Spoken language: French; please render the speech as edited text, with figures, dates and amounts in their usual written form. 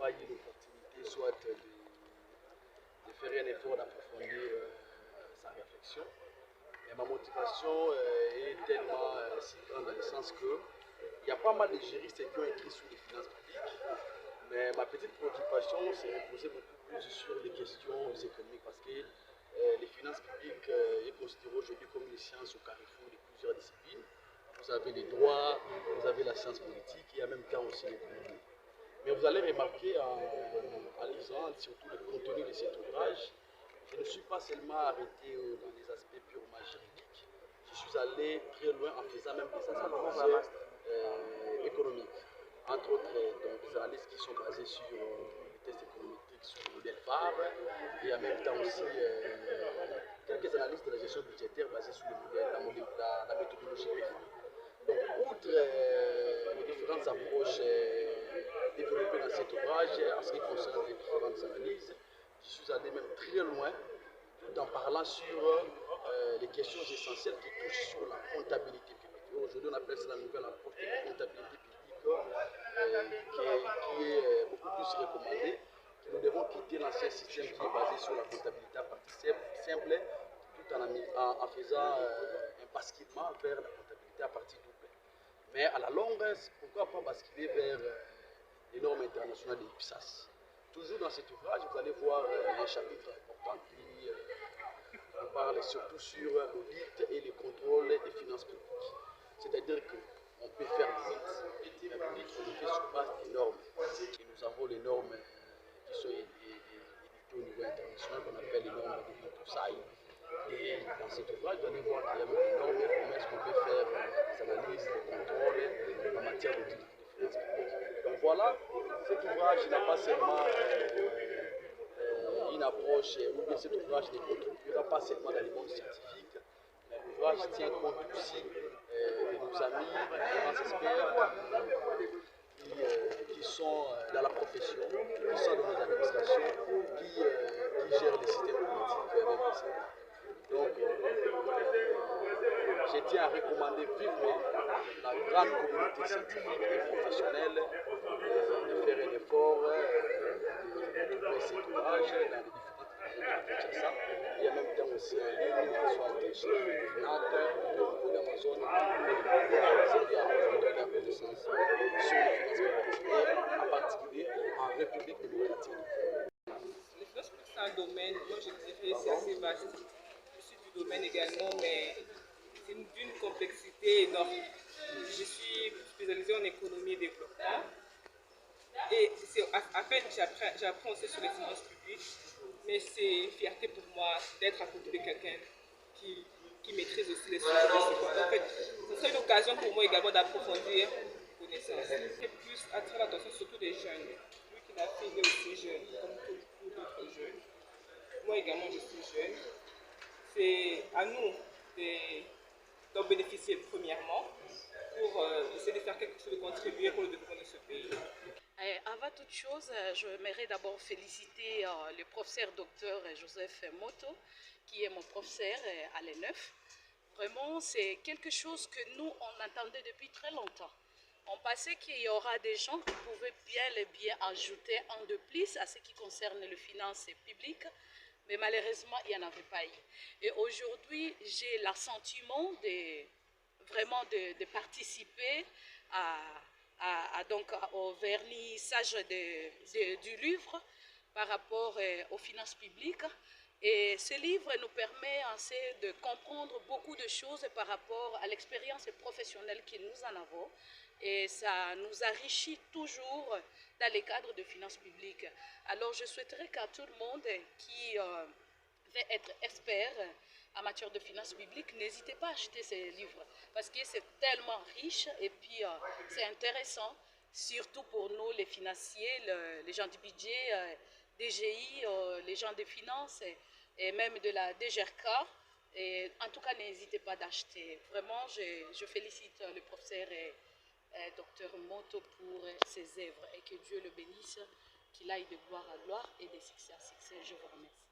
pas eu l'opportunité soit de faire un effort d'approfondir sa réflexion. Et ma motivation est tellement si grande dans le sens que il y a pas mal de juristes qui ont écrit sur les finances publiques, mais ma petite préoccupation s'est reposée beaucoup plus sur les questions économiques parce que les finances publiques est considérées aujourd'hui comme une science au carrefour de plusieurs disciplines. Vous avez les droits, vous avez la science politique et en même temps aussi l'économie. Mais vous allez remarquer en lisant surtout le contenu de cet ouvrage, je ne suis pas seulement arrêté dans les aspects purement juridiques, je suis allé très loin en faisant même des analyses économiques. Entre autres, donc, des analyses qui sont basées sur les tests économétriques, sur le modèle phare, et en même temps aussi quelques analyses de la gestion budgétaire basées sur la méthodologie PEFA. Donc, outre les différentes approches développées dans cet ouvrage, en ce qui concerne les différentes analyses, je suis allé même très loin, tout en parlant sur les questions essentielles qui touchent sur la comptabilité publique. Aujourd'hui, on appelle ça la nouvelle approche de la comptabilité publique qui est beaucoup plus recommandée. Nous devons quitter l'ancien système qui est basé sur la comptabilité à partie simple, tout en faisant un basculement vers la comptabilité à partie double. Mais à la longue, pourquoi pas basculer vers les normes internationales de l'IPSAS. Toujours dans cet ouvrage, vous allez voir un chapitre important qui parle surtout sur l'audit et le contrôle des finances publiques. C'est-à-dire qu'on peut faire l'audit, mais l'audit, on le fait sur base des normes. Et nous avons les normes qui sont éditées au niveau international, qu'on appelle les normes de l'IPSAS. Et dans cet ouvrage, vous allez voir qu'il y a des normes et comment est-ce qu'on peut faire des analyses, des contrôles en matière d'audit des finances publiques. Donc voilà, cet ouvrage n'a pas seulement une approche, ou bien cet ouvrage ne contribuera pas seulement dans les mondes scientifiques, mais l'ouvrage tient compte aussi de nos amis, grands experts qui sont dans la profession, qui sont dans nos administrations, qui gèrent les systèmes politiques même ici. Donc, je tiens à recommander vivement la grande communauté scientifique et professionnelle de faire un effort de trouver cet ouvrage dans les différentes régions de Kinshasa et en même temps aussi en ligne, soit chez FNAC ou au niveau d'Amazon, pour pouvoir les aider à approfondir la connaissance sur les finances publiques et en particulier en République démocratique du Congo. Les finances publiques, c'est un domaine, moi je dirais, c'est assez vaste. Je suis du domaine également, mais c'est d'une complexité énorme. Je suis spécialisée en économie et développement. Et à peine j'apprends aussi sur les finances publiques, mais c'est une fierté pour moi d'être à côté de quelqu'un qui maîtrise aussi les sujets. En fait, ce serait une occasion pour moi également d'approfondir mes connaissances. Et plus attirer l'attention surtout des jeunes. Lui qui l'a fait, il est aussi jeune, comme tous d'autres jeunes. Moi également, je suis jeune. C'est à nous d'en bénéficier premièrement pour essayer de faire quelque chose, de contribuer pour le développement de ce pays. Avant toute chose, j'aimerais d'abord féliciter le professeur docteur Joseph Moto, qui est mon professeur à l'ENEF. Vraiment, c'est quelque chose que nous, on attendait depuis très longtemps. On pensait qu'il y aura des gens qui pouvaient bien ajouter un de plus à ce qui concerne les finances publiques, mais malheureusement, il n'y en avait pas eu. Et aujourd'hui, j'ai l'assentiment de participer donc, au vernissage du livre par rapport aux finances publiques. Et ce livre nous permet de comprendre beaucoup de choses par rapport à l'expérience professionnelle que nous en avons. Et ça nous enrichit toujours dans les cadres de finances publiques. Alors je souhaiterais qu'à tout le monde qui veut être expert en matière de finances publiques, n'hésitez pas à acheter ces livres parce que c'est tellement riche et puis c'est intéressant, surtout pour nous les financiers, les gens du budget, DGI, les gens des finances et même de la DGRK. Et en tout cas, n'hésitez pas d'acheter. Vraiment, je félicite le professeur Dr Moto pour ses œuvres et que Dieu le bénisse, qu'il aille de gloire à gloire et de succès à succès. Je vous remercie.